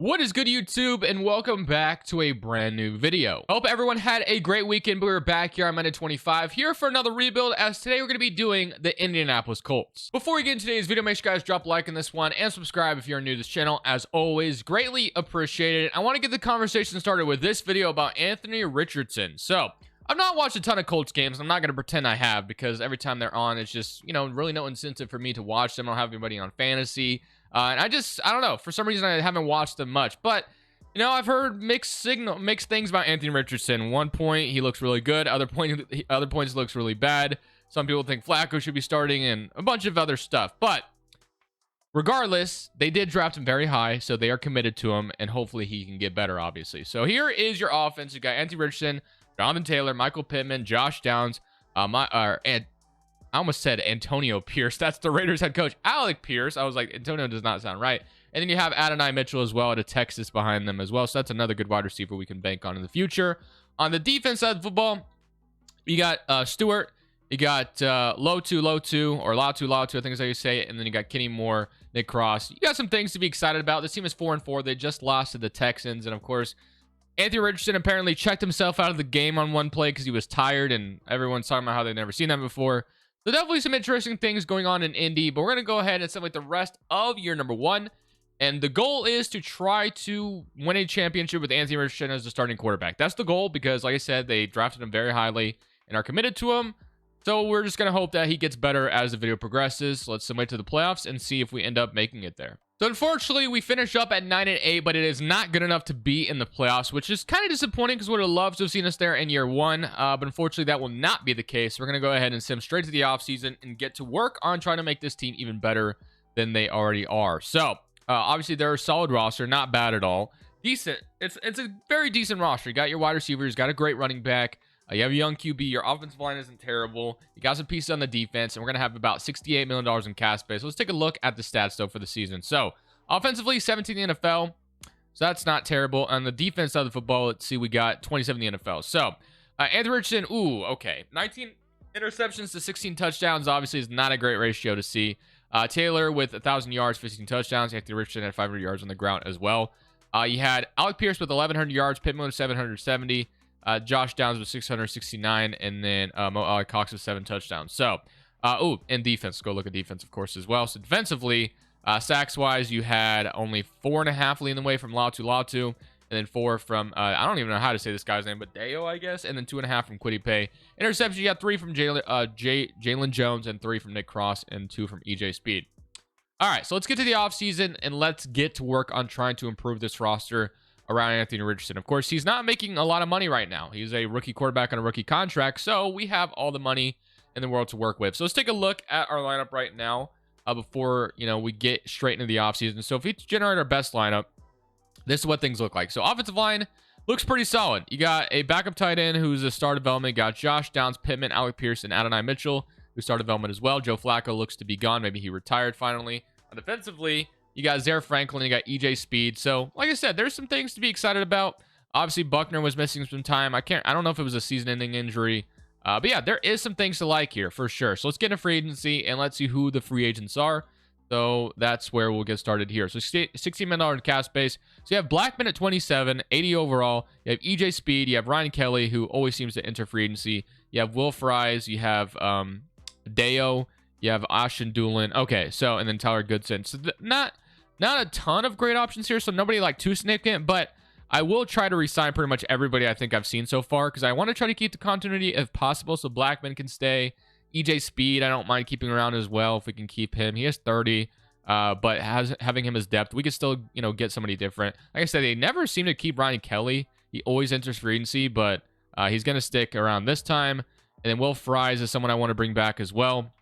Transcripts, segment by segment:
What is good, YouTube, and welcome back to a brand new video. Hope everyone had a great weekend. We're back here on Madden 25 here for another rebuild, as today we're going to be doing the Indianapolis Colts. Before we get into today's video, make sure you guys drop a like on this one and subscribe if you're new to this channel. As always, greatly appreciated. I want to get the conversation started with this video about Anthony Richardson. So I've not watched a ton of Colts games. I'm not going to pretend I have, because every time they're on, it's just, really no incentive for me to watch them. I don't have anybody on fantasy. And I don't know. For some reason, I haven't watched them much. But, I've heard mixed things about Anthony Richardson. One point, he looks really good. Other points, he looks really bad. Some people think Flacco should be starting and a bunch of other stuff. But regardless, they did draft him very high, so they are committed to him, and hopefully he can get better, obviously. So here is your offense. You got Anthony Richardson, Jonathan Taylor, Michael Pittman, Josh Downs, I almost said Antonio Pierce. That's the Raiders head coach, Alec Pierce. I was like, Antonio does not sound right. And then you have Adonai Mitchell as well, to Texas behind them as well. So that's another good wide receiver we can bank on in the future. On the defense side of football, you got Stewart. You got Lotu, or Latu, I think is how you say it. And then you got Kenny Moore, Nick Cross. You got some things to be excited about. This team is 4-4. They just lost to the Texans. And of course, Anthony Richardson apparently checked himself out of the game on one play because he was tired. And everyone's talking about how they've never seen that before. So definitely some interesting things going on in Indy, but we're going to go ahead and celebrate the rest of year number 1. And the goal is to try to win a championship with Anthony Richardson as the starting quarterback. That's the goal because, like I said, they drafted him very highly and are committed to him. So we're just going to hope that he gets better as the video progresses. Let's submit to the playoffs and see if we end up making it there. So unfortunately, we finished up at 9-8, but it is not good enough to be in the playoffs, which is kind of disappointing because we would have loved to have seen us there in year 1. But unfortunately, that will not be the case. We're going to go ahead and sim straight to the offseason and get to work on trying to make this team even better than they already are. So obviously, they're a solid roster, not bad at all. Decent. It's a very decent roster. You got your wide receivers, got a great running back. You have a young QB. Your offensive line isn't terrible. You got some pieces on the defense, and we're going to have about $68 million in cap space. Let's take a look at the stats, though, for the season. So, offensively, 17th in the NFL. So, that's not terrible. On the defense side of the football, let's see, we got 27th in the NFL. So, Anthony Richardson, okay. 19 interceptions to 16 touchdowns, obviously, is not a great ratio to see. Taylor with 1,000 yards, 15 touchdowns. Anthony Richardson had 500 yards on the ground as well. You had Alec Pierce with 1,100 yards, Pittman with 770. Josh Downs with 669, and then Mo Cox with 7 touchdowns. So, and defense. Let's go look at defense, of course, as well. So, defensively, sacks-wise, you had only 4.5 leading the way from Latu, and then 4 from, I don't even know how to say this guy's name, but Deo, I guess, and then 2.5 from Kwity Paye. Interceptions, you got 3 from Jalen Jones, and 3 from Nick Cross, and 2 from EJ Speed. All right, so let's get to the offseason, and let's get to work on trying to improve this roster around Anthony Richardson. Of course, he's not making a lot of money right now. He's a rookie quarterback on a rookie contract, so we have all the money in the world to work with. So let's take a look at our lineup right now before, we get straight into the offseason. So if we generate our best lineup, this is what things look like. So offensive line looks pretty solid. You got a backup tight end who's a star development. You got Josh Downs, Pittman, Alec Pierce, and Adonai Mitchell, who star development as well. Joe Flacco looks to be gone. Maybe he retired finally. Defensively, you got Zaire Franklin, you got EJ Speed. So, like I said, there's some things to be excited about. Obviously, Buckner was missing some time. I don't know if it was a season-ending injury. But yeah, there is some things to like here for sure. So let's get into free agency and let's see who the free agents are. So that's where we'll get started here. So $16 million in cap space. So you have Blackman at 27, 80 overall. You have EJ Speed. You have Ryan Kelly, who always seems to enter free agency. You have Will Fries. You have Deo. You have Ashton Doolin. Okay, so, and then Tyler Goodson. So not a ton of great options here, so nobody like too significant, but I will try to re-sign pretty much everybody I think I've seen so far, because I want to try to keep the continuity if possible, so Blackman can stay. EJ Speed, I don't mind keeping around as well if we can keep him. He has 30, but having him as depth, we could still, get somebody different. Like I said, they never seem to keep Ryan Kelly. He always enters free agency, but he's going to stick around this time. And then Will Fries is someone I want to bring back as well.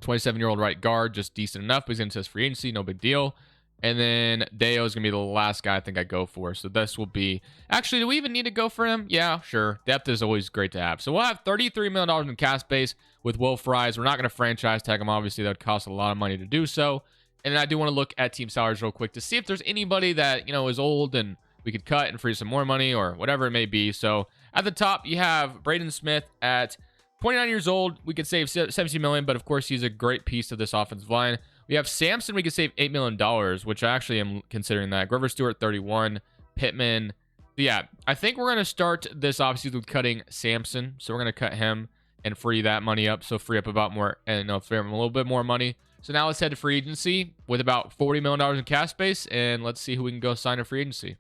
27-year-old right guard, just decent enough, but he's into his free agency, no big deal. And then Deo is going to be the last guy I think I go for. So this will be... Actually, do we even need to go for him? Yeah, sure. Depth is always great to have. So we'll have $33 million in cap space with Will Fries. We're not going to franchise tag him. Obviously, that would cost a lot of money to do so. And then I do want to look at team salaries real quick to see if there's anybody that, is old and we could cut and free some more money or whatever it may be. So at the top, you have Braden Smith at 29 years old. We could save $17 million, but of course, he's a great piece of this offensive line. We have Samson. We could save $8 million, which I actually am considering that. Grover Stewart, 31. Pittman. Yeah, I think we're going to start this offseason with cutting Samson. So we're going to cut him and free that money up. So free up about more, and free up a little bit more money. So now let's head to free agency with about $40 million in cap space, and let's see who we can go sign to free agency.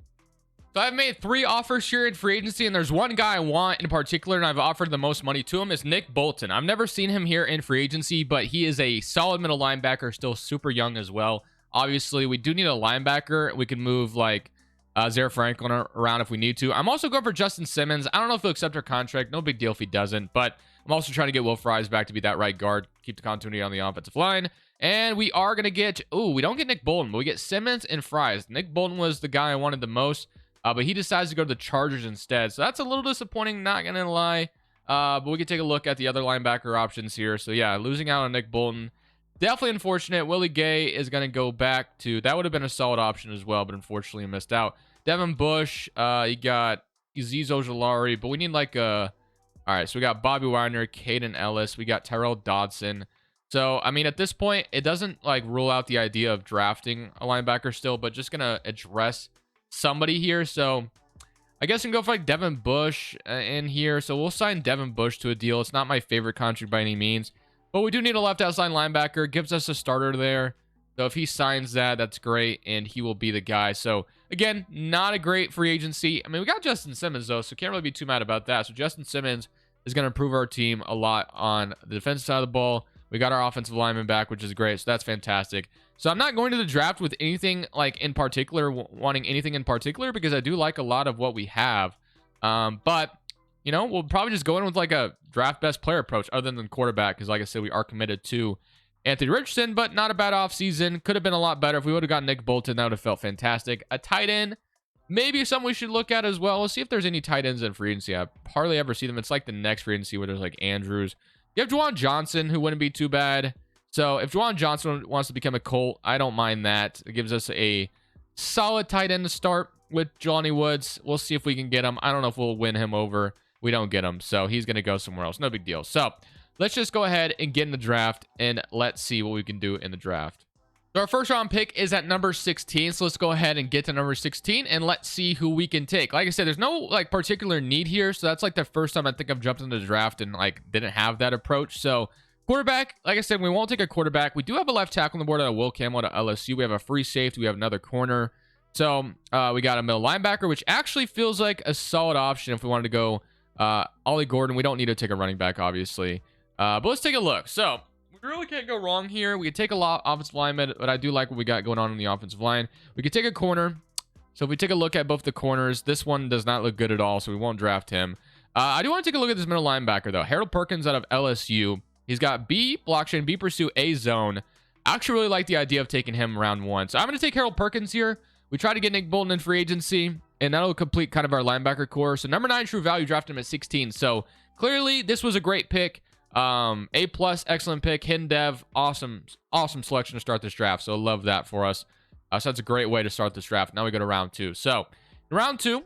So I've made 3 offers here in free agency, and there's one guy I want in particular, and I've offered the most money to him. Is Nick Bolton. I've never seen him here in free agency, but he is a solid middle linebacker, still super young as well. Obviously, we do need a linebacker. We can move like Zaire Franklin around if we need to. I'm also going for Justin Simmons. I don't know if he'll accept our contract. No big deal if he doesn't, but I'm also trying to get Will Fries back to be that right guard, keep the continuity on the offensive line. And we are going to get, we don't get Nick Bolton, but we get Simmons and Fries. Nick Bolton was the guy I wanted the most, but he decides to go to the Chargers instead. So that's a little disappointing, not going to lie. But we can take a look at the other linebacker options here. So yeah, losing out on Nick Bolton, definitely unfortunate. Willie Gay is going to go back to, that would have been a solid option as well, but unfortunately missed out. Devin Bush, you got Azeez Ojulari, but we need like a, all right, so we got Bobby Wagner, Caden Ellis, we got Tyrell Dodson. So, I mean, at this point, it doesn't like rule out the idea of drafting a linebacker still, but just going to address somebody here. So, I guess we can go for like Devin Bush in here. So, we'll sign Devin Bush to a deal. It's not my favorite contract by any means, but we do need a left outside linebacker. Gives us a starter there. So, if he signs that, that's great, and he will be the guy. So, again, not a great free agency. I mean, we got Justin Simmons, though, so can't really be too mad about that. So, Justin Simmons is going to improve our team a lot on the defensive side of the ball. We got our offensive lineman back, which is great. So that's fantastic. So I'm not going to the draft with anything like in particular, wanting anything in particular, because I do like a lot of what we have. But, you know, we'll probably just go in with like a draft best player approach other than quarterback. Because like I said, we are committed to Anthony Richardson, but not a bad offseason. Could have been a lot better. If we would have got Nick Bolton, that would have felt fantastic. A tight end, maybe something we should look at as well. Let's see if there's any tight ends in free agency. I hardly ever see them. It's like the next free agency where there's like Andrews. You have Juwan Johnson, who wouldn't be too bad. So if Juwan Johnson wants to become a Colt, I don't mind that. It gives us a solid tight end to start with Johnny Woods. We'll see if we can get him. I don't know if we'll win him over. We don't get him, so he's going to go somewhere else. No big deal. So let's just go ahead and get in the draft, and let's see what we can do in the draft. So our first round pick is at number 16. So let's go ahead and get to number 16 and let's see who we can take. Like I said, there's no like particular need here. So that's like the first time I think I've jumped into the draft and like didn't have that approach. So quarterback, like I said, we won't take a quarterback. We do have a left tackle on the board at Will Campbell to LSU. We have a free safety. We have another corner. So we got a middle linebacker, which actually feels like a solid option if we wanted to go Ollie Gordon. We don't need to take a running back, obviously. But let's take a look. So we really can't go wrong here. We could take a lot offensive lineman, but I do like what we got going on in the offensive line. We could take a corner. So if we take a look at both the corners, this one does not look good at all, so we won't draft him. I do want to take a look at this middle linebacker, though. Harold Perkins out of LSU. He's got B, block chain, B pursue, A zone. I actually really like the idea of taking him round 1. So I'm going to take Harold Perkins here. We try to get Nick Bolton in free agency, and that'll complete kind of our linebacker core. So number 9 true value, draft him at 16. So clearly this was a great pick. A+, excellent pick. Hidden dev, awesome selection to start this draft. So love that for us. So that's a great way to start this draft. Now we go to round 2. So in round 2,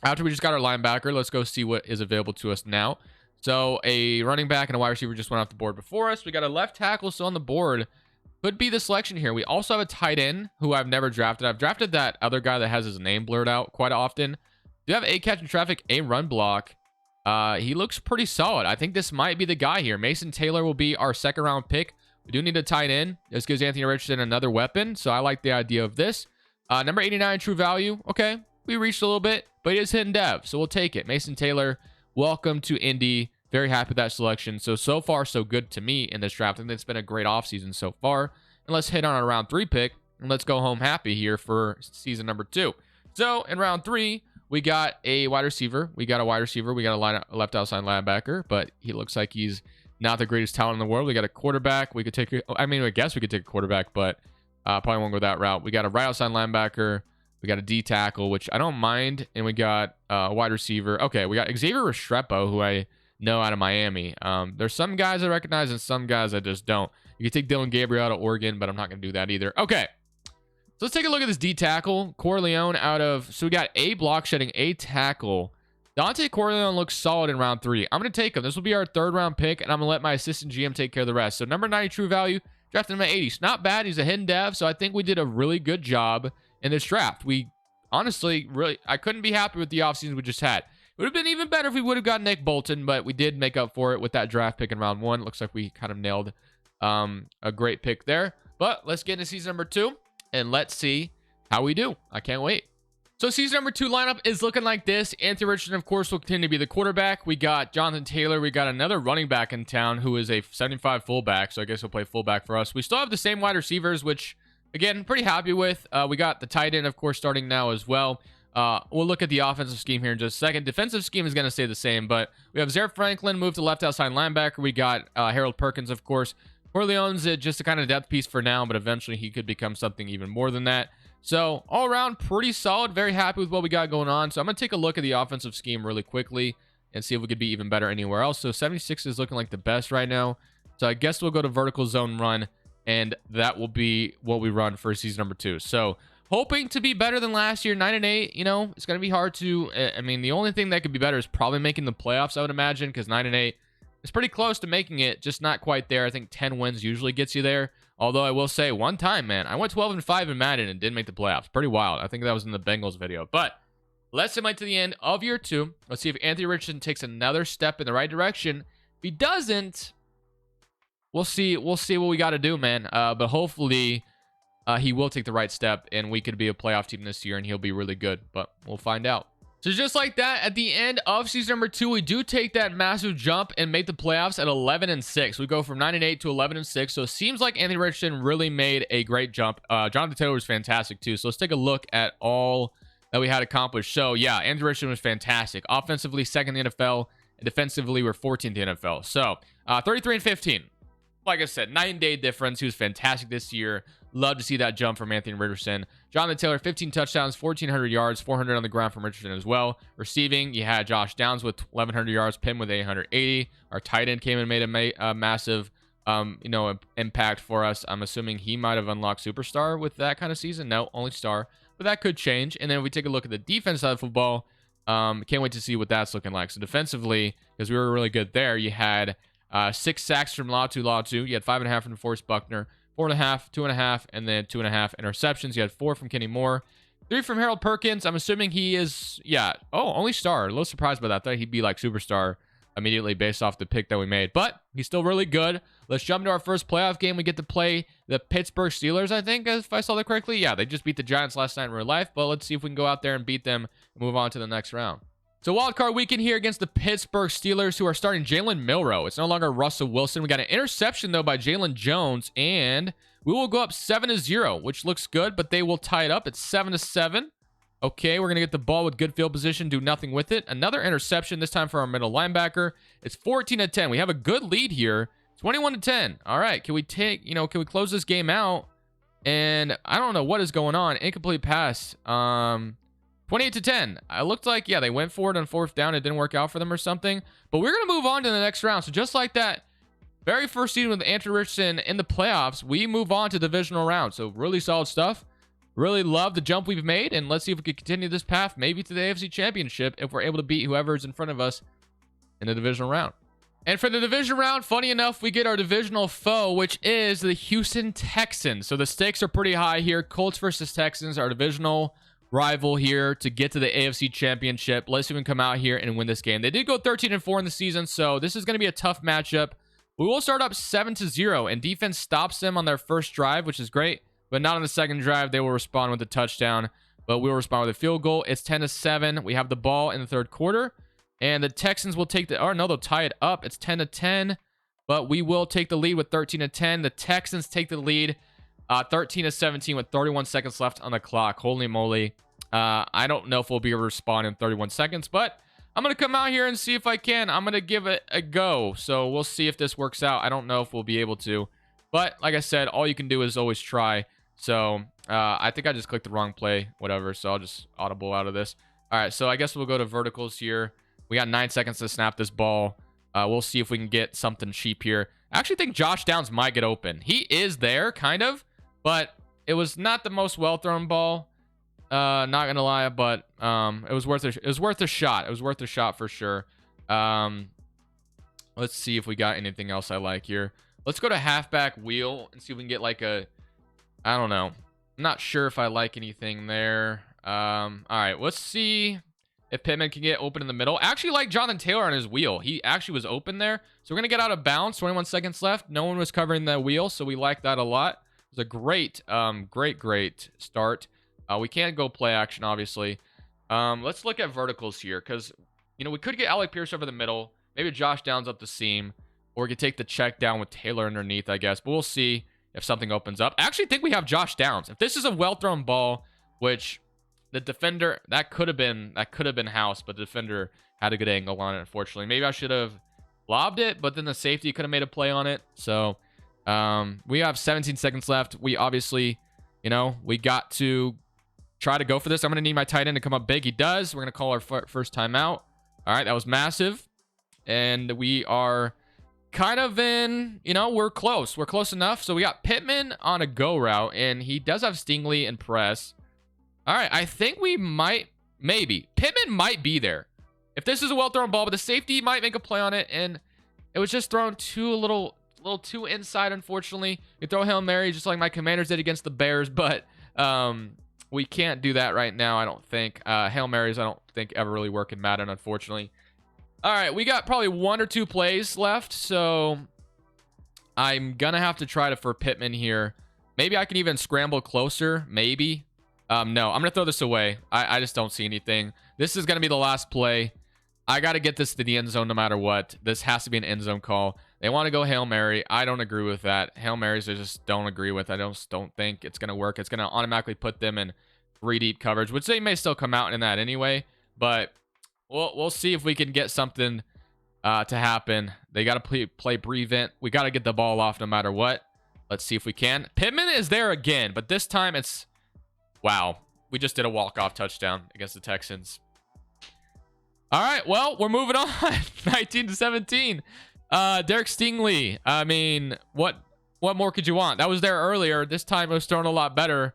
after we just got our linebacker, let's go see what is available to us now. So a running back and a wide receiver just went off the board before us. We got a left tackle still on the board. Could be the selection here. We also have a tight end who I've never drafted. I've drafted that other guy that has his name blurred out quite often. Do have A catch in traffic, A run block. He looks pretty solid. I think this might be the guy here. Mason Taylor will be our second round pick. We do need a tight end. This gives Anthony Richardson another weapon. So I like the idea of this. Number 89 true value. Okay. We reached a little bit, but it is hidden dev. So we'll take it. Mason Taylor, welcome to Indy. Very happy with that selection. So far, so good to me in this draft. I think it's been a great offseason so far. And let's hit on a round 3 pick. And let's go home happy here for season number 2. So in round 3, we got a wide receiver. We got a left outside linebacker, but he looks like he's not the greatest talent in the world. We got a quarterback. We could take, I guess we could take a quarterback, but probably won't go that route. We got a right outside linebacker. We got a D tackle, which I don't mind. And we got a wide receiver. Okay, we got Xavier Restrepo, who I know out of Miami. There's some guys I recognize and some guys I just don't. You can take Dylan Gabriel out of Oregon, but I'm not going to do that either. Okay. So let's take a look at this D tackle. Corleone out of, so we got A block shedding, A tackle. Dante Corleone looks solid in round 3. I'm going to take him. This will be our 3rd round pick, and I'm going to let my assistant GM take care of the rest. So number 90 true value, Drafted him at 80. Not bad. He's a hidden dev, so I think we did a really good job in this draft. We honestly, really, I couldn't be happy with the offseason we just had. It would have been even better if we would have got Nick Bolton, but we did make up for it with that draft pick in round 1. Looks like we kind of nailed a great pick there. But let's get into season number 2, and let's see how we do. I can't wait. So season number 2 lineup is looking like this. Anthony Richardson, of course, will continue to be the quarterback. We got Jonathan Taylor. We got another running back in town who is a 75 fullback, so I guess he'll play fullback for us. We still have the same wide receivers, which, again, pretty happy with. We got the tight end, of course, starting now as well. We'll look at the offensive scheme here in just a second. Defensive scheme is going to stay the same, but we have Zaire Franklin moved to left outside linebacker. We got Harold Perkins, of course. Corleone's just a kind of depth piece for now, but eventually he could become something even more than that. So all around, pretty solid. Very happy with what we got going on. So I'm going to take a look at the offensive scheme really quickly and see if we could be even better anywhere else. So 76 is looking like the best right now. So I guess we'll go to vertical zone run, and that will be what we run for season number 2. So hoping to be better than last year, 9-8. You know, it's going to be hard to. I mean, the only thing that could be better is probably making the playoffs, I would imagine, because 9-8 is pretty close to making it, just not quite there. I think 10 wins usually gets you there. Although I will say, one time, man, I went 12-5 in Madden and didn't make the playoffs. Pretty wild. I think that was in the Bengals video. But let's simulate to the end of year 2. Let's see if Anthony Richardson takes another step in the right direction. If he doesn't, we'll see. We'll see what we got to do, man. But hopefully, he will take the right step, and we could be a playoff team this year, and he'll be really good. But we'll find out. So just like that, at the end of season number 2, we do take that massive jump and make the playoffs at 11-6. We go from 9-8 to 11-6. So it seems like Anthony Richardson really made a great jump. Jonathan Taylor was fantastic too. So let's take a look at all that we had accomplished. So yeah, Anthony Richardson was fantastic. Offensively, second in the NFL, and defensively, we're 14th in the NFL. So 33-15. Like I said, 9-day difference. He was fantastic this year. Love to see that jump from Anthony Richardson. Jonathan Taylor, 15 touchdowns, 1,400 yards, 400 on the ground from Richardson as well. Receiving, you had Josh Downs with 1,100 yards, Pim with 880. Our tight end came and made a massive, impact for us. I'm assuming he might have unlocked Superstar with that kind of season. No, only Star, but that could change. And then if we take a look at the defense side of football, can't wait to see what that's looking like. So defensively, because we were really good there, you had 6 sacks from Latu. You had 5.5 from DeForest Buckner. 4.5, 2.5, and then 2.5 interceptions. You had 4 from Kenny Moore, 3 from Harold Perkins. I'm assuming he is, only Star. A little surprised by that. I thought he'd be like Superstar immediately based off the pick that we made. But he's still really good. Let's jump into our first playoff game. We get to play the Pittsburgh Steelers, I think, if I saw that correctly. Yeah, they just beat the Giants last night in real life. But let's see if we can go out there and beat them and move on to the next round. So wildcard weekend here against the Pittsburgh Steelers, who are starting Jalen Milroe. It's no longer Russell Wilson. We got an interception, though, by Jalen Jones, and we will go up 7-0, which looks good, but they will tie it up at 7-7. Okay, we're going to get the ball with good field position, do nothing with it. Another interception, this time for our middle linebacker. It's 14-10. We have a good lead here. 21-10. All right, can we close this game out? And I don't know what is going on. Incomplete pass. 28-10. It looked like, they went for it on 4th down. It didn't work out for them or something. But we're going to move on to the next round. So just like that, very first season with Anthony Richardson in the playoffs, we move on to the divisional round. So really solid stuff. Really love the jump we've made. And let's see if we can continue this path, maybe to the AFC Championship, if we're able to beat whoever is in front of us in the divisional round. And for the division round, funny enough, we get our divisional foe, which is the Houston Texans. So the stakes are pretty high here. Colts versus Texans, our divisional rival here to get to the AFC Championship. Let's see if we can come out here and win this game. They did go 13-4 in the season, so this is going to be a tough matchup. We will start up 7-0, and defense stops them on their first drive, which is great, but not on the second drive. They will respond with a touchdown, but we'll respond with a field goal. It's 10-7. We have the ball in the third quarter, and the Texans will take they'll tie it up. It's 10-10, but we will take the lead with 13-10. The Texans take the lead 13-17 with 31 seconds left on the clock. Holy moly. I don't know if we'll be able to respond in 31 seconds, but I'm going to come out here and see if I can. I'm going to give it a go. So we'll see if this works out. I don't know if we'll be able to, but like I said, all you can do is always try. So I think I just clicked the wrong play, whatever. So I'll just audible out of this. All right. So I guess we'll go to verticals here. We got 9 seconds to snap this ball. We'll see if we can get something cheap here. I actually think Josh Downs might get open. He is there kind of, but it was not the most well-thrown ball. Not gonna lie, but it was worth a shot. It was worth a shot for sure. Let's see if we got anything else I like here. Let's go to halfback wheel and see if we can get like a, I don't know. I'm not sure if I like anything there. All right, let's see if Pittman can get open in the middle. I actually like Jonathan Taylor on his wheel. He actually was open there. So we're going to get out of bounds. 21 seconds left. No one was covering the wheel, so we like that a lot. It was a great, great start. We can't go play action, obviously. Let's look at verticals here because, you know, we could get Alec Pierce over the middle. Maybe Josh Downs up the seam. Or we could take the check down with Taylor underneath, I guess. But we'll see if something opens up. I actually think we have Josh Downs. If this is a well-thrown ball, which the defender, that could have been house, but the defender had a good angle on it, unfortunately. Maybe I should have lobbed it, but then the safety could have made a play on it. So we have 17 seconds left. We obviously, you know, we got to try to go for this. I'm going to need my tight end to come up big. He does. We're going to call our first timeout. All right, that was massive. And we are kind of in, you know, we're close. We're close enough. So we got Pittman on a go route, and he does have Stingley and press. All right, I think we might, maybe. Pittman might be there. If this is a well-thrown ball, but the safety might make a play on it, and it was just thrown a little too inside, unfortunately. You throw Hail Mary just like my Commanders did against the Bears, but we can't do that right now, I don't think. Hail Marys, I don't think, ever really work in Madden, unfortunately. All right, we got probably 1 or 2 plays left, so I'm going to have to try for Pittman here. Maybe I can even scramble closer, maybe. No, I'm going to throw this away. I just don't see anything. This is going to be the last play. I got to get this to the end zone no matter what. This has to be an end zone call. They want to go Hail Mary. I don't agree with that. Hail Marys I just don't agree with. I just don't think it's going to work. It's going to automatically put them in 3 deep coverage, which they may still come out in that anyway, but we'll see if we can get something to happen. They got to play prevent. We got to get the ball off no matter what. Let's see if we can. Pittman is there again, but this time it's, wow. We just did a walk-off touchdown against the Texans. All right, well, we're moving on. 19-17. Derek Stingley. I mean, what more could you want? That was there earlier. This time it was thrown a lot better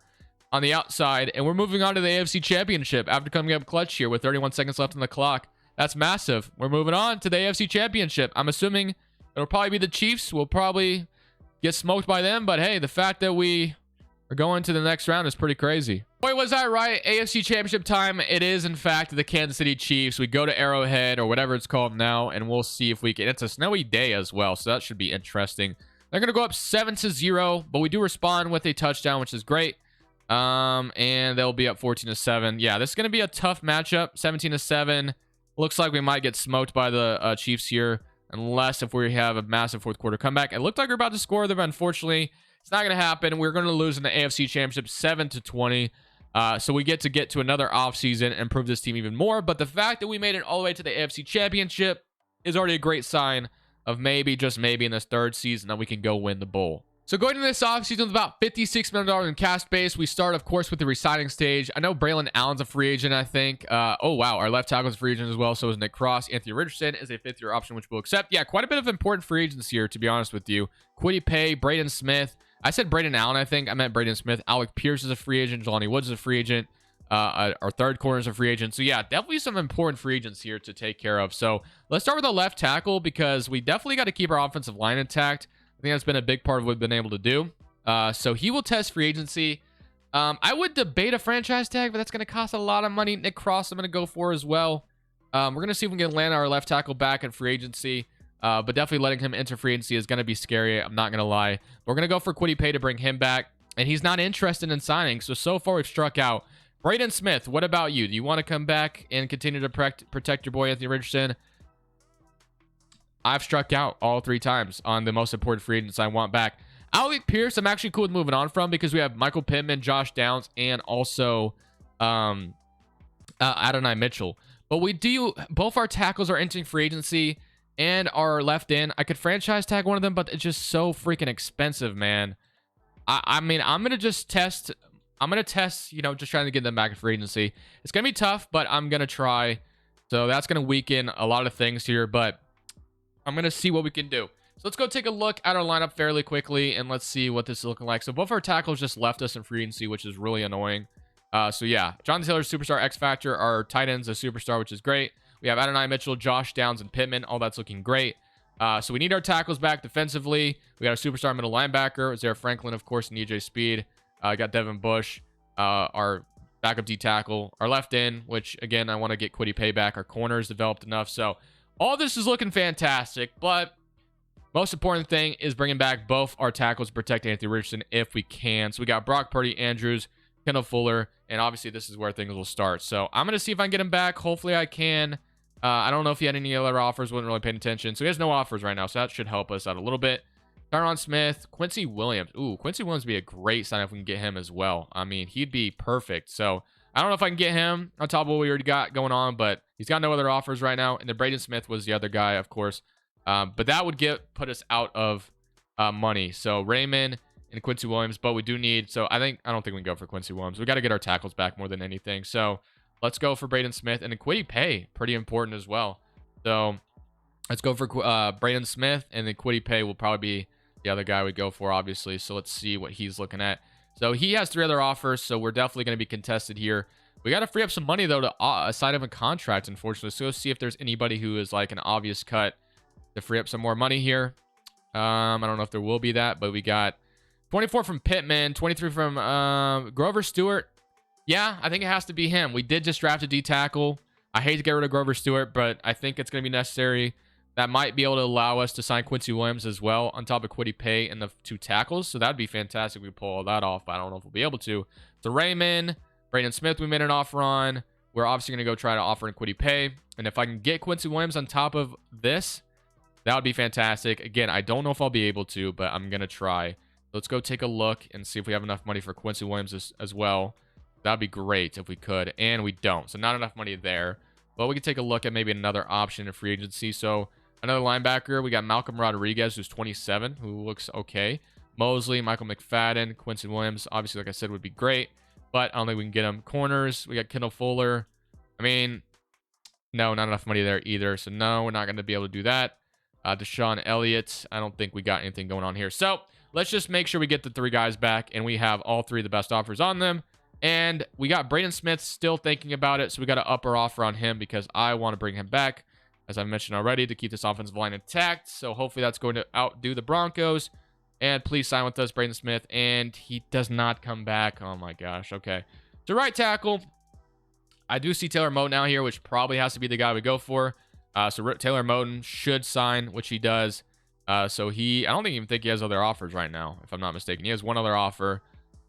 on the outside, and we're moving on to the AFC Championship after coming up clutch here with 31 seconds left on the clock. That's massive. We're moving on to the AFC Championship. I'm assuming it'll probably be the Chiefs. We'll probably get smoked by them, but hey, the fact that we are going to the next round is pretty crazy. Boy, was I right? AFC Championship time. It is, in fact, the Kansas City Chiefs. We go to Arrowhead or whatever it's called now, and we'll see if we can. It's a snowy day as well, so that should be interesting. They're going to go up 7-0, but we do respond with a touchdown, which is great. And they'll be up 14-7. Yeah, this is going to be a tough matchup. 17-7. Looks like we might get smoked by the Chiefs here, unless if we have a massive fourth quarter comeback. It looked like we're about to score there, but unfortunately, it's not going to happen. We're going to lose in the AFC Championship 7-20. So we get to another offseason and improve this team even more. But the fact that we made it all the way to the AFC Championship is already a great sign of maybe, just maybe, in this third season that we can go win the bowl. So going into this offseason with about $56 million in cap space, we start, of course, with the resigning stage. I know Braylon Allen's a free agent, I think. Oh, wow. Our left tackle is a free agent as well. So is Nick Cross. Anthony Richardson is a fifth-year option, which we'll accept. Yeah, quite a bit of important free agents here, to be honest with you. Kwity Paye, Braden Smith. I said Braden Allen, I think. I meant Braden Smith. Alec Pierce is a free agent. Jelani Woods is a free agent. Our third corner is a free agent. So, yeah, definitely some important free agents here to take care of. So, let's start with the left tackle because we definitely got to keep our offensive line intact. I think that's been a big part of what we've been able to do. So he will test free agency. I would debate a franchise tag, but that's going to cost a lot of money. Nick Cross I'm going to go for as well. We're going to see if we can land our left tackle back in free agency. But definitely letting him enter free agency is going to be scary. I'm not going to lie. But we're going to go for Kwity Paye to bring him back. And he's not interested in signing. So far we've struck out. Braden Smith, what about you? Do you want to come back and continue to protect your boy Anthony Richardson? I've struck out all 3 times on the most important free agents I want back. Alec Pierce, I'm actually cool with moving on from because we have Michael Pittman, Josh Downs, and also Adonai Mitchell. But we do, both our tackles are entering free agency and are left in. I could franchise tag one of them, but it's just so freaking expensive, man. I mean, I'm going to just test. I'm going to test, you know, just trying to get them back in free agency. It's going to be tough, but I'm going to try. So that's going to weaken a lot of things here, but I'm going to see what we can do. So let's go take a look at our lineup fairly quickly, and let's see what this is looking like. So both our tackles just left us in free agency, which is really annoying. So yeah, Jonathan Taylor's superstar X Factor. Our tight end's a superstar, which is great. We have Adonai Mitchell, Josh Downs, and Pittman. All that's looking great. So we need our tackles back defensively. We got a superstar middle linebacker, Zaire Franklin, of course, and EJ Speed. Got Devin Bush, our backup D tackle, our left end, which again, I want to get Kwity Paye back. Our corners developed enough. So all this is looking fantastic, but most important thing is bringing back both our tackles to protect Anthony Richardson if we can. So we got Brock Purdy, Andrews, Kendall Fuller, and obviously this is where things will start. So I'm going to see if I can get him back. Hopefully I can. I don't know if he had any other offers. Wasn't really paying attention. So he has no offers right now. So that should help us out a little bit. Tyron Smith, Quincy Williams. Ooh, Quincy Williams would be a great sign if we can get him as well. I mean, he'd be perfect. So I don't know if I can get him on top of what we already got going on, but he's got no other offers right now. And then Braden Smith was the other guy, of course. But that would put us out of money. So Raymond and Quincy Williams, but we do need. So I don't think we can go for Quincy Williams. We got to get our tackles back more than anything. So let's go for Braden Smith and then Kwity Paye, pretty important as well. So let's go for Braden Smith, and then Kwity Paye will probably be the other guy we go for, obviously. So let's see what he's looking at. So he has 3 other offers, so we're definitely going to be contested here. We got to free up some money, though, to sign him a contract, unfortunately. So let's see if there's anybody who is like an obvious cut to free up some more money here. I don't know if there will be that, but we got 24 from Pittman, 23 from Grover Stewart. Yeah, I think it has to be him. We did just draft a D tackle. I hate to get rid of Grover Stewart, but I think it's going to be necessary. That might be able to allow us to sign Quincy Williams as well on top of Kwity Paye and the 2 tackles. So that'd be fantastic if we pull all that off, but I don't know if we'll be able to. So Raymond, Braden Smith, we made an offer on. We're obviously going to go try to offer in Kwity Paye. And if I can get Quincy Williams on top of this, that would be fantastic. Again, I don't know if I'll be able to, but I'm going to try. Let's go take a look and see if we have enough money for Quincy Williams as well. That'd be great if we could, and we don't. So not enough money there. But we could take a look at maybe another option in free agency. So another linebacker, we got Malcolm Rodriguez, who's 27, who looks okay. Mosley, Michael McFadden, Quincy Williams, obviously, like I said, would be great. But I don't think we can get him. Corners, we got Kendall Fuller. I mean, no, not enough money there either. So no, we're not going to be able to do that. Deshaun Elliott, I don't think we got anything going on here. So let's just make sure we get the 3 guys back, and we have all 3 of the best offers on them. And we got Braden Smith still thinking about it, so we got to up our offer on him because I want to bring him back, as I mentioned already, to keep this offensive line intact. So hopefully that's going to outdo the Broncos. And please sign with us, Braden Smith. And he does not come back. Oh, my gosh. Okay. So right tackle, I do see Taylor Moton out here, which probably has to be the guy we go for. So Taylor Moton should sign, which he does. I don't even think he has other offers right now, if I'm not mistaken. He has 1 other offer.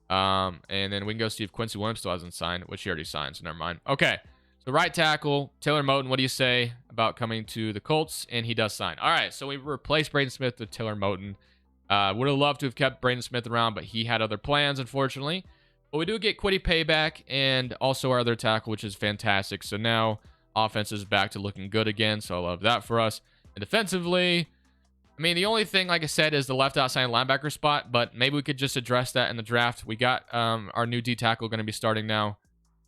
And then we can go see if Quincy Williams still hasn't signed, which he already signed, so never mind. Okay, so right tackle, Taylor Moton, what do you say about coming to the Colts? And he does sign. All right, so we replaced Braden Smith with Taylor Moton. Would have loved to have kept Braden Smith around, but he had other plans, unfortunately. But we do get Kwity Paye back and also our other tackle, which is fantastic. So now offense is back to looking good again, so I love that for us. And defensively, I mean, the only thing, like I said, is the left outside linebacker spot, but maybe we could just address that in the draft. We got our new D tackle going to be starting now.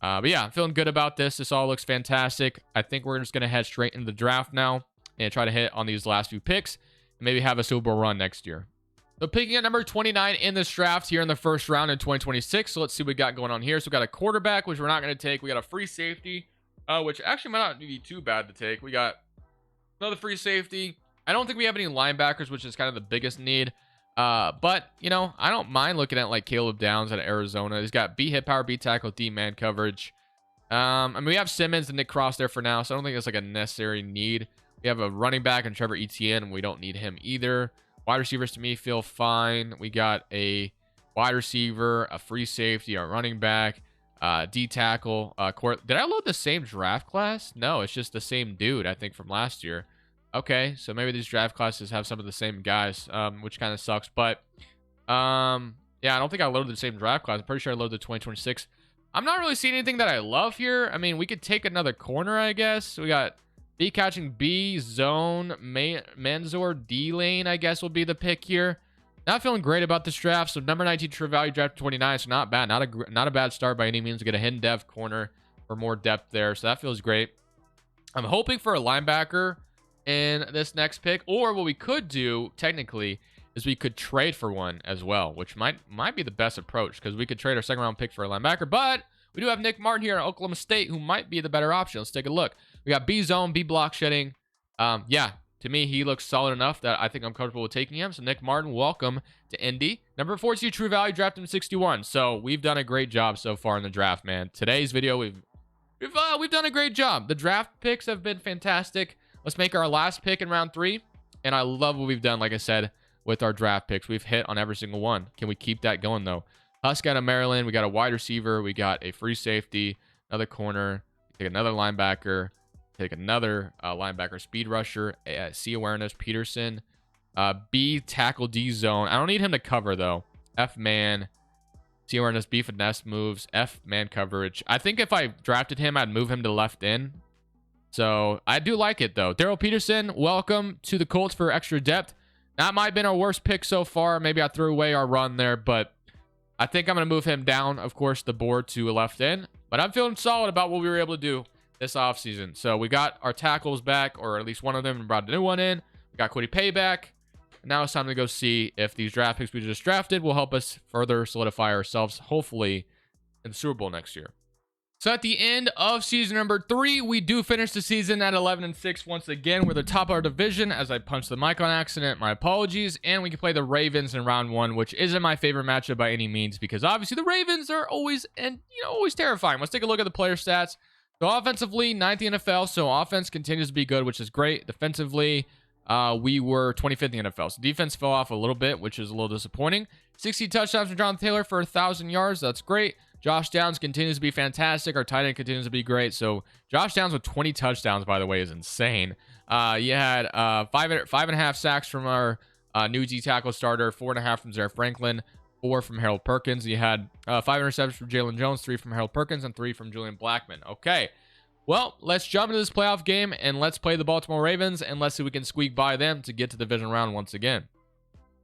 But yeah, I'm feeling good about this. This all looks fantastic. I think we're just going to head straight into the draft now and try to hit on these last few picks and maybe have a Super Bowl run next year. So picking at number 29 in this draft here in the first round in 2026. So let's see what we got going on here. So we got a quarterback, which we're not going to take. We got a free safety, which actually might not be too bad to take. We got another free safety. I don't think we have any linebackers, which is kind of the biggest need. But, you know, I don't mind looking at like Caleb Downs out of Arizona. He's got B hit power, B tackle, D man coverage. I mean, we have Simmons and Nick Cross there for now, so I don't think it's like a necessary need. We have a running back and Trevor Etienne, and we don't need him either. Wide receivers to me feel fine. We got a wide receiver, a free safety, a running back, D tackle. Did I load the same draft class? No, it's just the same dude, I think, from last year. Okay, so maybe these draft classes have some of the same guys, which kind of sucks. But, yeah, I don't think I loaded the same draft class. I'm pretty sure I loaded the 2026. I'm not really seeing anything that I love here. I mean, we could take another corner, I guess. We got B catching B, zone, Manzor, D lane, I guess will be the pick here. Not feeling great about this draft. So number 19 true value, draft 29. So not bad. Not a bad start by any means. We get a hidden depth corner for more depth there. So that feels great. I'm hoping for a linebacker in this next pick, or what we could do technically is we could trade for one as well, which might be the best approach, because we could trade our second round pick for a linebacker. But we do have Nick Martin here at Oklahoma State, who might be the better option. Let's take a look. We got B zone, B block shedding. Yeah, to me, he looks solid enough that I think I'm comfortable with taking him. So Nick Martin, welcome to Indy. Number 42, True Value, draft him 61. So we've done a great job so far in the draft, man. Today's video, we've done a great job. The draft picks have been fantastic. Let's make our last pick in round 3. And I love what we've done, like I said, with our draft picks. We've hit on every single one. Can we keep that going, though? Husk out of Maryland. We got a wide receiver. We got a free safety, another corner. Take another linebacker. Take another linebacker, speed rusher, C awareness, Peterson. B tackle, D zone. I don't need him to cover, though. F man. C awareness, B finesse moves, F man coverage. I think if I drafted him, I'd move him to left in. So I do like it, though. Daryl Peterson, welcome to the Colts for extra depth. That might have been our worst pick so far. Maybe I threw away our run there, but I think I'm going to move him down, of course, the board to left in. But I'm feeling solid about what we were able to do this offseason. So we got our tackles back, or at least one of them, and brought a new one in. We got Quiddy Payback. Now it's time to go see if these draft picks we just drafted will help us further solidify ourselves, hopefully, in the Super Bowl next year. So at the end of season number 3, we do finish the season at 11-6 once again. We're the top of our division. As I punched the mic on accident, my apologies. And we can play the Ravens in round 1, which isn't my favorite matchup by any means, because obviously the Ravens are always terrifying. Let's take a look at the player stats. So offensively, 9th in the NFL. So offense continues to be good, which is great. Defensively, we were 25th in the NFL. So defense fell off a little bit, which is a little disappointing. 60 touchdowns from Jonathan Taylor for 1,000 yards. That's great. Josh Downs continues to be fantastic. Our tight end continues to be great. So Josh Downs with 20 touchdowns, by the way, is insane. You had 5.5 sacks from our new D tackle starter, 4.5 from Zaire Franklin, 4 from Harold Perkins. You had 5 interceptions from Jalen Jones, 3 from Harold Perkins, and 3 from Julian Blackman. Okay. Well, let's jump into this playoff game, and let's play the Baltimore Ravens, and let's see if we can squeak by them to get to the division round once again.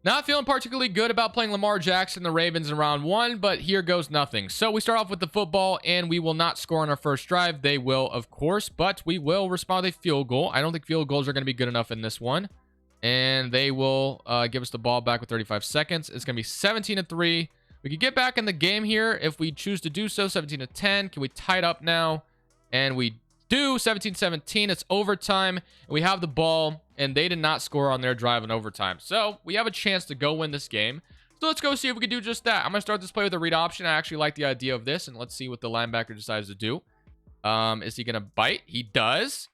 Not feeling particularly good about playing Lamar Jackson, the Ravens, in round 1, but here goes nothing. So we start off with the football, and we will not score on our first drive. They will, of course, but we will respond with a field goal. I don't think field goals are going to be good enough in this one. And they will give us the ball back with 35 seconds. It's going to be 17-3. We can get back in the game here if we choose to do so. 17-10. Can we tie it up now? And we do. 17-17. It's overtime. And we have the ball, and they did not score on their drive in overtime. So we have a chance to go win this game. So let's go see if we can do just that. I'm going to start this play with a read option. I actually like the idea of this, and let's see what the linebacker decides to do. Is he going to bite? He does.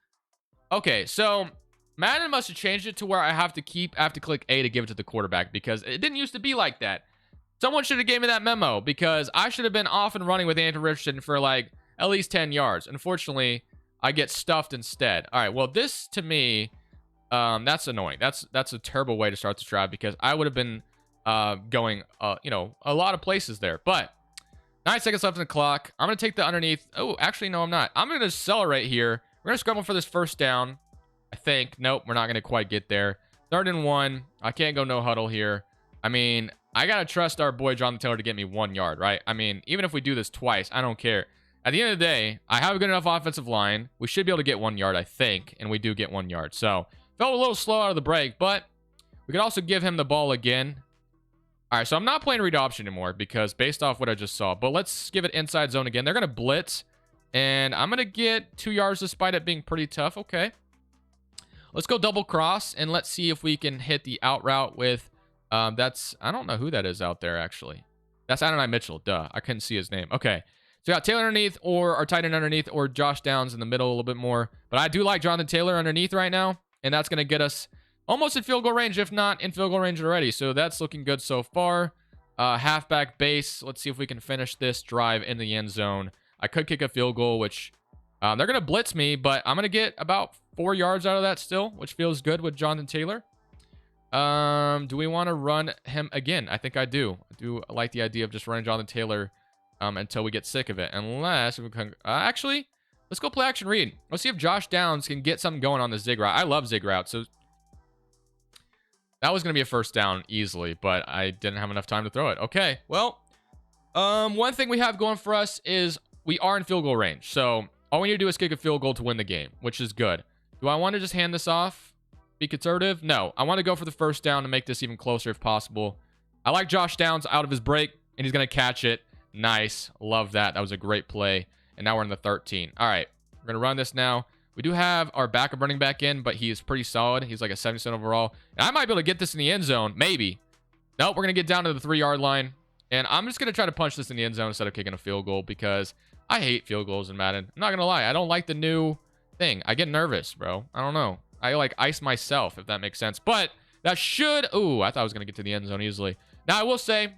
Okay, so Madden must have changed it to where I have to click A to give it to the quarterback, because it didn't used to be like that. Someone should have gave me that memo, because I should have been off and running with Anthony Richardson for like at least 10 yards. Unfortunately, I get stuffed instead. All right, well, this to me, that's annoying. That's a terrible way to start this drive, because I would have been going, a lot of places there. But 9 seconds left on the clock. I'm going to take the underneath. Oh, actually, no, I'm not. I'm going to accelerate here. We're going to scramble for this first down, I think. Nope, we're not going to quite get there. 3rd and 1. I can't go no huddle here. I mean, I got to trust our boy Jonathan Taylor to get me 1 yard, right? I mean, even if we do this twice, I don't care. At the end of the day, I have a good enough offensive line. We should be able to get 1 yard, I think, and we do get 1 yard. So, felt a little slow out of the break, but we could also give him the ball again. All right, so I'm not playing read option anymore, because based off what I just saw. But let's give it inside zone again. They're going to blitz, and I'm going to get 2 yards despite it being pretty tough. Okay. Let's go double cross, and let's see if we can hit the out route with, I don't know who that is out there, actually. That's Adonai Mitchell. Duh, I couldn't see his name. Okay. So we got Taylor underneath, or our tight end underneath, or Josh Downs in the middle a little bit more. But I do like Jonathan Taylor underneath right now, and that's going to get us almost in field goal range, if not in field goal range already. So that's looking good so far. Halfback base. Let's see if we can finish this drive in the end zone. I could kick a field goal, which they're going to blitz me, but I'm going to get about 4 yards out of that still, which feels good with Jonathan Taylor. Do we want to run him again? I think I do. I do like the idea of just running Jonathan Taylor until we get sick of it. Unless we can, actually, let's go play action read. Let's see if Josh Downs can get something going on the zig route. I love zig route, so that was going to be a first down easily, but I didn't have enough time to throw it. Okay, well, one thing we have going for us is we are in field goal range. So all we need to do is kick a field goal to win the game, which is good. Do I want to just hand this off? Be conservative? No, I want to go for the first down to make this even closer if possible. I like Josh Downs out of his break, and he's going to catch it. Nice. Love that. That was a great play. And now we're in the 13. All right. We're going to run this now. We do have our backup running back in, but he is pretty solid. He's like a 70% overall. And I might be able to get this in the end zone. Maybe. Nope, we're going to get down to the 3-yard line. And I'm just going to try to punch this in the end zone instead of kicking a field goal because I hate field goals in Madden. I'm not going to lie. I don't like the new thing. I get nervous, bro. I don't know. I like ice myself, if that makes sense. But that should... Ooh, I thought I was going to get to the end zone easily. Now, I will say,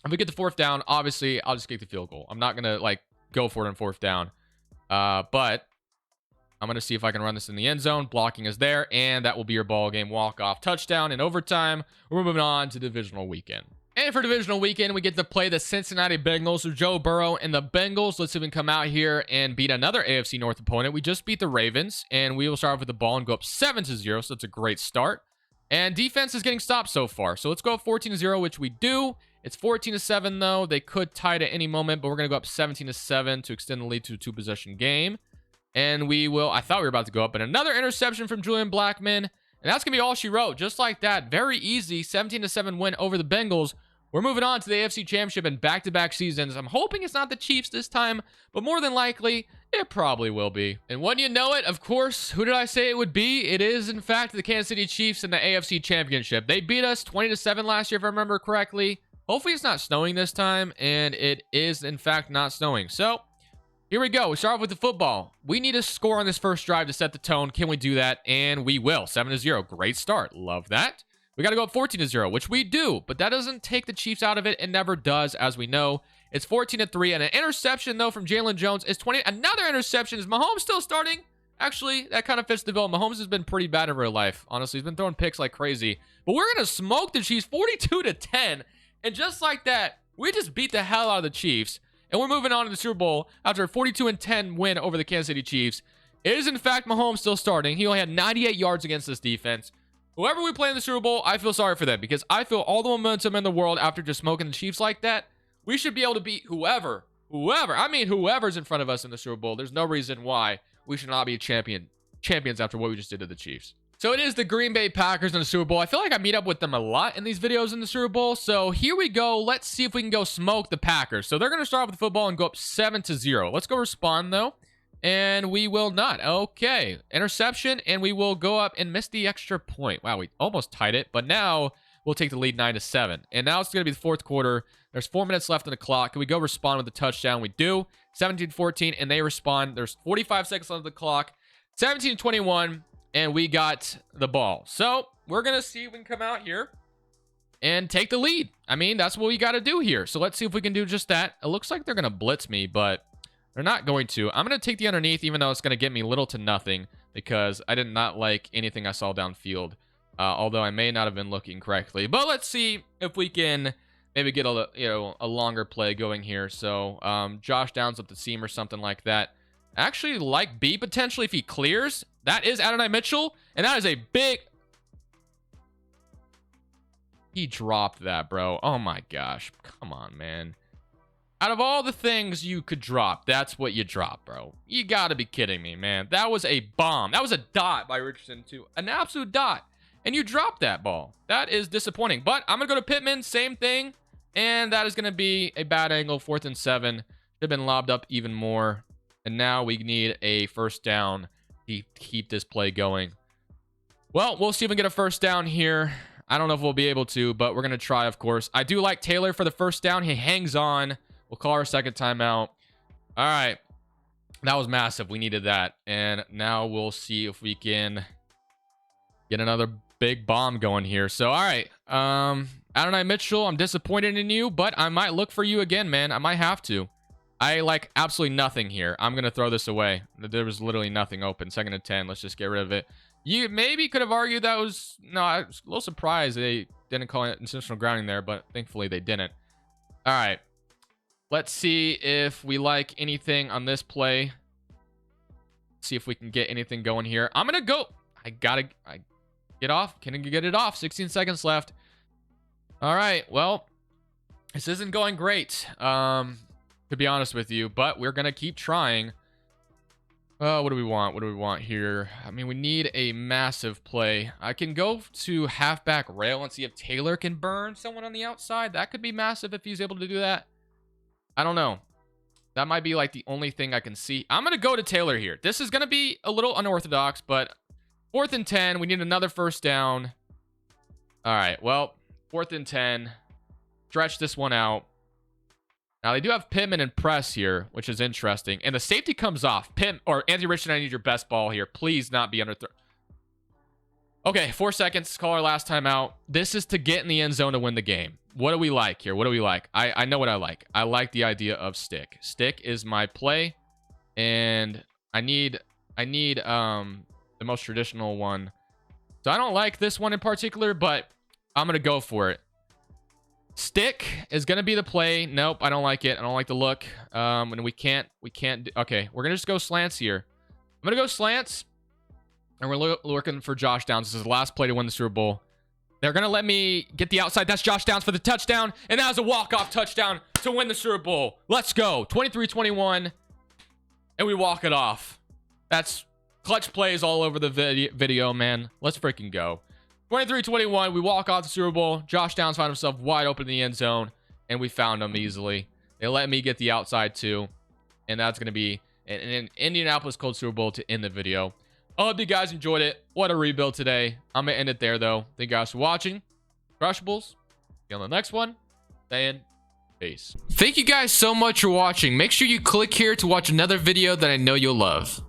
if we get the 4th down, obviously, I'll just kick the field goal. I'm not going to, like, go for it on 4th down. But I'm going to see if I can run this in the end zone. Blocking is there, and that will be your ball game walk-off touchdown. In overtime, we're moving on to divisional weekend. And for divisional weekend, we get to play the Cincinnati Bengals. So Joe Burrow and the Bengals. Let's see if we can come out here and beat another AFC North opponent. We just beat the Ravens, and we will start off with the ball and go up 7-0. So that's a great start. And defense is getting stopped so far. So let's go up 14-0, which we do. It's 14-7, though. They could tie it at any moment, but we're going to go up 17-7 to extend the lead to a 2-possession game. And we will... I thought we were about to go up, but another interception from Julian Blackmon. And that's going to be all she wrote. Just like that. Very easy. 17-7 win over the Bengals. We're moving on to the AFC Championship in back-to-back seasons. I'm hoping it's not the Chiefs this time, but more than likely, it probably will be. And when you know it, of course, who did I say it would be? It is, in fact, the Kansas City Chiefs in the AFC Championship. They beat us 20-7 last year, if I remember correctly. Hopefully, it's not snowing this time, and it is, in fact, not snowing. So, here we go. We start off with the football. We need to score on this first drive to set the tone. Can we do that? And we will. 7-0. Great start. Love that. We got to go up 14-0, which we do, but that doesn't take the Chiefs out of it. It never does, as we know. It's 14-3, and an interception, though, from Jalen Jones is 20. Another interception. Is Mahomes still starting? Actually, that kind of fits the bill. Mahomes has been pretty bad in real life. Honestly, he's been throwing picks like crazy. But we're going to smoke the Chiefs 42-10, and just like that, we just beat the hell out of the Chiefs, and we're moving on to the Super Bowl after a 42-10 win over the Kansas City Chiefs. It is, in fact, Mahomes still starting. He only had 98 yards against this defense. Whoever we play in the Super Bowl, I feel sorry for them because I feel all the momentum in the world after just smoking the Chiefs like that. We should be able to beat whoever. I mean, whoever's in front of us in the Super Bowl. There's no reason why we should not be champions after what we just did to the Chiefs. So it is the Green Bay Packers in the Super Bowl. I feel like I meet up with them a lot in these videos in the Super Bowl. So here we go. Let's see if we can go smoke the Packers. So they're going to start off with the football and go up 7-0. Let's go respond, though. And we will not. Okay. Interception, and we will go up and miss the extra point. Wow, we almost tied it, but now we'll take the lead 9-7. And now it's going to be the 4th quarter. There's 4 minutes left on the clock. Can we go respond with the touchdown? We do. 17-14, and they respond. There's 45 seconds left on the clock. 17-21, and we got the ball. So we're going to see if we can come out here and take the lead. I mean, that's what we got to do here. So let's see if we can do just that. It looks like they're going to blitz me, but they're not going to. I'm going to take the underneath, even though it's going to get me little to nothing, because I did not like anything I saw downfield, although I may not have been looking correctly. But let's see if we can maybe get a longer play going here. So Josh Downs up the seam or something like that. Actually, like B potentially if he clears. That is Adonai Mitchell, and that is a big... He dropped that, bro. Oh my gosh. Come on, man. Out of all the things you could drop, that's what you drop, bro. You gotta be kidding me, man. That was a bomb. That was a dot by Richardson, too. An absolute dot. And you dropped that ball. That is disappointing. But I'm gonna go to Pittman. Same thing. And that is gonna be a bad angle. 4th and 7. Should have been lobbed up even more. And now we need a first down to keep this play going. Well, we'll see if we can get a first down here. I don't know if we'll be able to, but we're gonna try, of course. I do like Taylor for the first down. He hangs on. We'll call our second timeout. All right. That was massive. We needed that. And now we'll see if we can get another big bomb going here. So, all right. Adonai Mitchell, I'm disappointed in you, but I might look for you again, man. I might have to. I like absolutely nothing here. I'm going to throw this away. There was literally nothing open. 2nd and 10. Let's just get rid of it. You maybe could have argued that was... No, I was a little surprised they didn't call it intentional grounding there, but thankfully they didn't. All right. Let's see if we like anything on this play. See if we can get anything going here. I'm going to go. I get off. Can I get it off? 16 seconds left. All right. Well, this isn't going great, to be honest with you, but we're going to keep trying. What do we want? What do we want here? I mean, we need a massive play. I can go to halfback rail and see if Taylor can burn someone on the outside. That could be massive if he's able to do that. I don't know. That might be like the only thing I can see. I'm going to go to Taylor here. This is going to be a little unorthodox, but 4th and 10. We need another first down. All right, well, 4th and 10. Stretch this one out. Now, they do have Pittman and press here, which is interesting. And the safety comes off. Or Anthony Richardson, I need your best ball here. Please not be under throw. Okay, 4 seconds. Call our last time out. This is to get in the end zone to win the game. What do we like here? What do we like? I know what I like. I like the idea of stick. Stick is my play. And I need the most traditional one. So I don't like this one in particular, but I'm going to go for it. Stick is going to be the play. Nope, I don't like it. I don't like the look. And we can't okay, we're going to just go slants here. I'm going to go slants. And we're looking for Josh Downs. This is the last play to win the Super Bowl. They're going to let me get the outside. That's Josh Downs for the touchdown. And that was a walk-off touchdown to win the Super Bowl. Let's go. 23-21. And we walk it off. That's clutch plays all over the video, man. Let's freaking go. 23-21. We walk off the Super Bowl. Josh Downs found himself wide open in the end zone. And we found him easily. They let me get the outside too. And that's going to be an Indianapolis Colts Super Bowl to end the video. I hope you guys enjoyed it. What a rebuild today. I'm going to end it there, though. Thank you guys for watching. Crushables. See you on the next one. And peace. Thank you guys so much for watching. Make sure you click here to watch another video that I know you'll love.